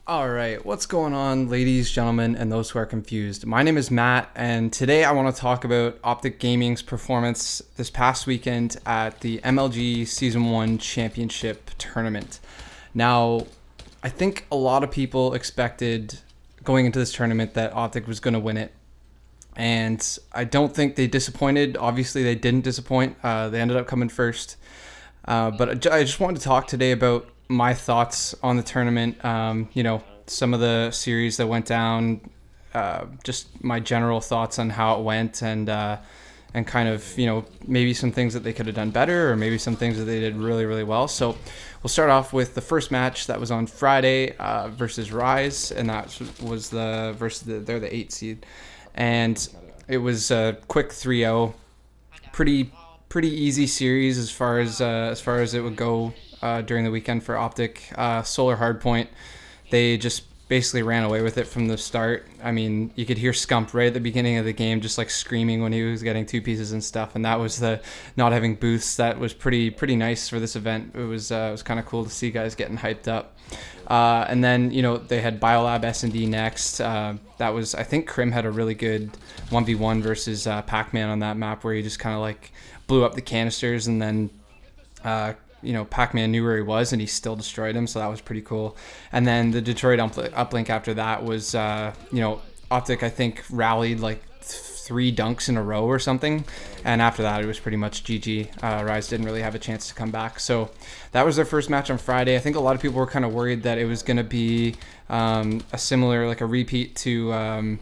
All right, what's going on, ladies, gentlemen, and those who are confused? My name is Matt, and today I want to talk about OpTic Gaming's performance this past weekend at the MLG Season 1 Championship Tournament. Now, I think a lot of people expected going into this tournament that OpTic was going to win it, and I don't think they disappointed. Obviously, they didn't disappoint. They ended up coming first, but I just wanted to talk today about my thoughts on the tournament, some of the series that went down, just my general thoughts on how it went, and kind of, maybe some things that they could have done better, or maybe some things that they did really, really well. So we'll start off with the first match that was on Friday versus Rise, and that was they're the 8 seed, and it was a quick 3-0, pretty easy series as far as it would go. During the weekend for OpTic. Solar Hardpoint, they just basically ran away with it from the start. I mean, you could hear Scump right at the beginning of the game just like screaming when he was getting 2 pieces and stuff, and that was the not having booths. That was pretty nice for this event. It was kind of cool to see guys getting hyped up. And then, they had Biolab S&D next. That was, I think Krim had a really good 1v1 versus Pac-Man on that map where he just kind of like blew up the canisters, and then Pac-Man knew where he was and he still destroyed him, so that was pretty cool. And then the Detroit uplink after that was, OpTic, I think, rallied like 3 dunks in a row or something, and after that it was pretty much GG. Rise didn't really have a chance to come back. So that was their first match on Friday. I think a lot of people were kind of worried that it was going to be a similar, like a repeat to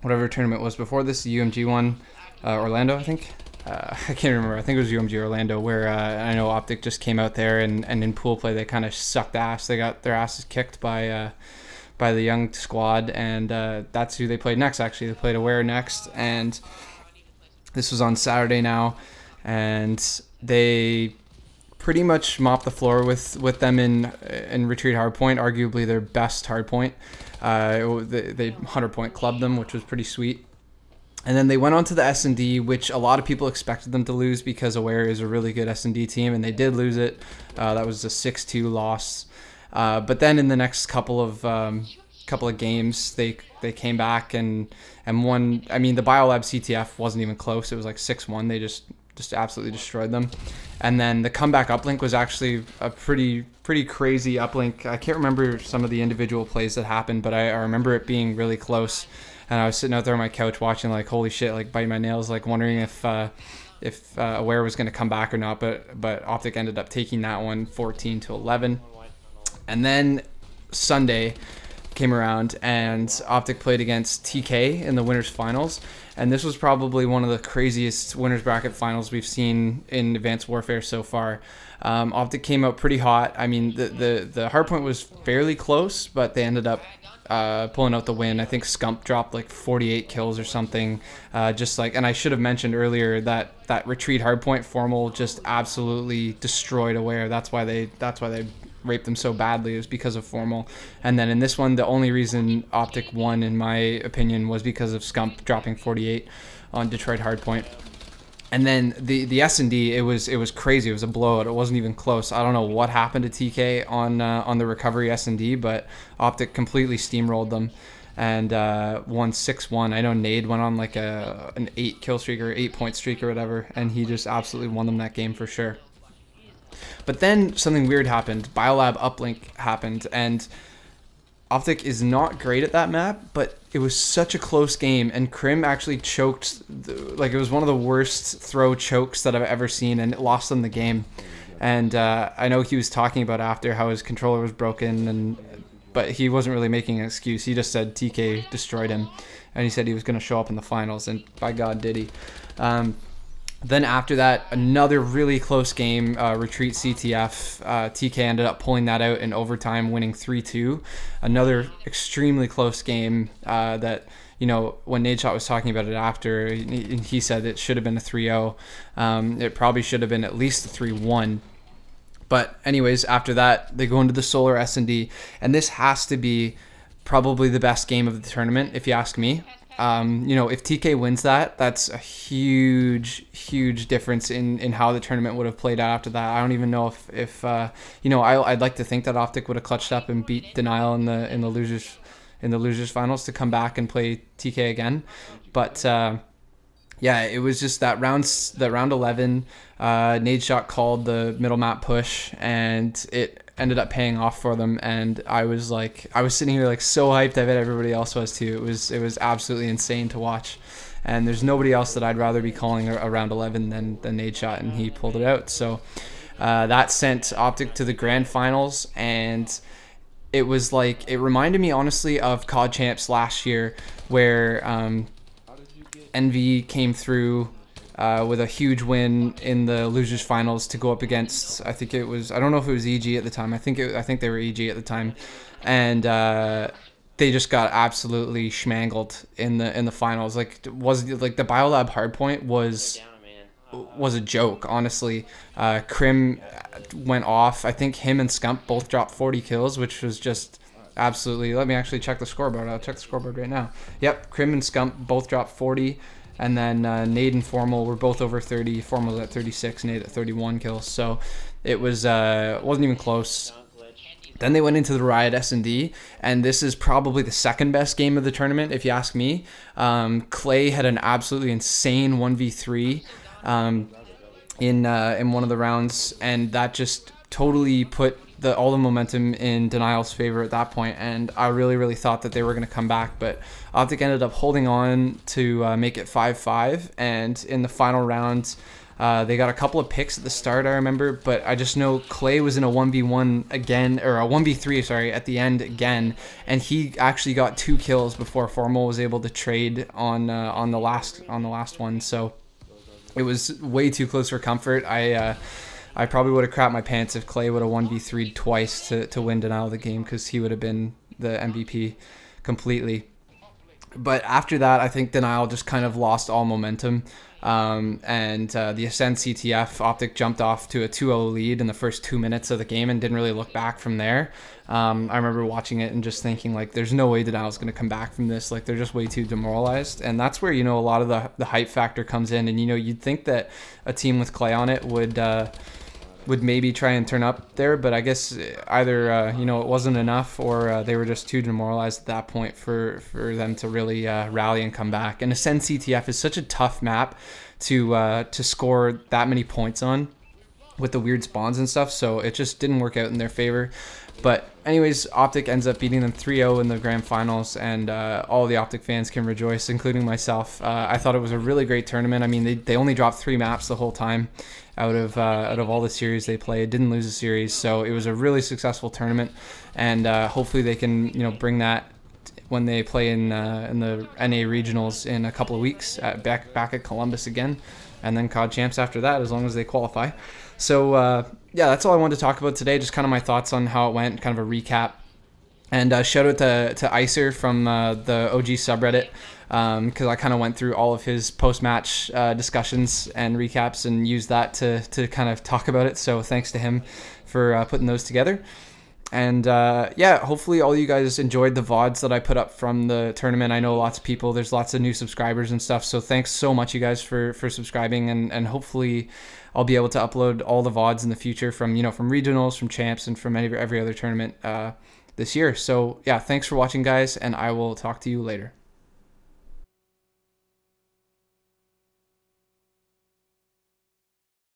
whatever tournament was before this, the UMG one, Orlando, I think. I can't remember. I think it was UMG Orlando, where I know OpTic just came out there and in pool play they kind of sucked ass. They got their asses kicked by the young squad, and that's who they played next. Actually, they played Aware next, and this was on Saturday now, and they pretty much mopped the floor with them in Retreat Hardpoint, arguably their best hardpoint. They 100-point clubbed them, which was pretty sweet. And then they went on to the S&D, which a lot of people expected them to lose because Aware is a really good S&D team, and they did lose it. That was a 6-2 loss. But then in the next couple of games, they came back and won. I mean, the Biolab CTF wasn't even close. It was like 6-1. They just absolutely destroyed them. And then the comeback uplink was actually a pretty crazy uplink. I can't remember some of the individual plays that happened, but I remember it being really close. And I was sitting out there on my couch watching, like, holy shit, like biting my nails, like wondering if Aware was going to come back or not. But OpTic ended up taking that one 14-11. And then Sunday came around and OpTic played against TK in the winners finals. And this was probably one of the craziest winners bracket finals we've seen in Advanced Warfare so far. OpTic came out pretty hot. I mean, the hardpoint was fairly close, but they ended up pulling out the win. I think Scump dropped like 48 kills or something. And I should have mentioned earlier that Retreat Hardpoint Formal just absolutely destroyed Aware. That's why they raped them so badly, is because of Formal. And then in this one, the only reason OpTic won, in my opinion, was because of Scump dropping 48 on Detroit Hardpoint. And then the S&D, it was crazy. It was a blowout. It wasn't even close. I don't know what happened to TK on the recovery S&D, but OpTic completely steamrolled them and won 6-1. I know Nade went on like an 8 kill streak or 8-point streak or whatever, and he just absolutely won them that game for sure. But then something weird happened. Biolab uplink happened, and OpTic is not great at that map, but it was such a close game, and Krim actually choked. Like, it was one of the worst throw chokes that I've ever seen, and it lost them the game. And I know he was talking about after how his controller was broken, but he wasn't really making an excuse. He just said TK destroyed him, and he said he was going to show up in the finals, and by God did he. Then after that, another really close game, Retreat CTF. TK ended up pulling that out in overtime, winning 3-2. Another extremely close game that, when Nadeshot was talking about it after, he said it should have been a 3-0. It probably should have been at least a 3-1. But anyways, after that, they go into the Solar S&D, and this has to be probably the best game of the tournament, if you ask me. You know, if TK wins that, that's a huge difference in how the tournament would have played out after that. I don't even know if you know, I'd like to think that OpTic would have clutched up and beat Denial in the losers finals to come back and play TK again. But yeah, it was just that round 11, Nadeshot called the middle map push, and it ended up paying off for them. And I was sitting here like so hyped. I bet everybody else was too. It was absolutely insane to watch. And there's nobody else that I'd rather be calling a round 11 than Nadeshot, and he pulled it out. So that sent OpTic to the grand finals, and it was like, it reminded me honestly of COD Champs last year, where NV came through with a huge win in the losers finals to go up against, I think it was, I don't know if it was EG at the time. I think they were EG at the time, and they just got absolutely schmangled in the finals. Like, the Biolab hardpoint was a joke, honestly. Crim went off. I think him and Scump both dropped 40 kills, which was just absolutely, let me actually check the scoreboard. I'll check the scoreboard right now. Yep, Crim and Scump both dropped 40, and then Nade and Formal were both over 30. Formal was at 36, Nade at 31 kills. So it was wasn't even close. Then they went into the Riot S&D, and this is probably the second best game of the tournament, if you ask me. Clay had an absolutely insane 1v3 in one of the rounds, and that just totally put all the momentum in Denial's favor at that point, and I really thought that they were going to come back, but OpTic ended up holding on to make it 5-5, and in the final round, they got a couple of picks at the start, I remember, but I just know Clay was in a 1v1 again, or a 1v3, sorry, at the end again, and he actually got 2 kills before Formal was able to trade on the last one, so it was way too close for comfort. I probably would have crapped my pants if Clay would have 1v3'd twice to win Denial the game, because he would have been the MVP completely. But after that, I think Denial just kind of lost all momentum. And the Ascend CTF, OpTic jumped off to a 2-0 lead in the first 2 minutes of the game and didn't really look back from there. I remember watching it and just thinking, like, there's no way Denial's going to come back from this. Like, they're just way too demoralized. And that's where, you know, a lot of the hype factor comes in. And, you know, you'd think that a team with Clay on it would maybe try and turn up there, but I guess either you know, it wasn't enough, or they were just too demoralized at that point for them to really rally and come back. And Ascend CTF is such a tough map to score that many points on, with the weird spawns and stuff, so it just didn't work out in their favor. But anyways, OpTic ends up beating them 3-0 in the grand finals, and all the OpTic fans can rejoice, including myself. I thought it was a really great tournament. I mean, they only dropped 3 maps the whole time out of all the series they played. Didn't lose a series, so it was a really successful tournament, and hopefully they can, you know, bring that when they play in the NA regionals in a couple of weeks back at Columbus again, and then COD Champs after that, as long as they qualify. So yeah, that's all I wanted to talk about today, just kind of my thoughts on how it went, kind of a recap. And shout out to Icer from the OG subreddit, because I kind of went through all of his post-match discussions and recaps and used that to kind of talk about it. So thanks to him for putting those together. And yeah, hopefully all you guys enjoyed the VODs that I put up from the tournament. I know lots of people, there's lots of new subscribers and stuff, so thanks so much, you guys, for subscribing, and hopefully I'll be able to upload all the VODs in the future from, you know, from regionals, from champs, and from every other tournament this year. So yeah, thanks for watching, guys, and I will talk to you later.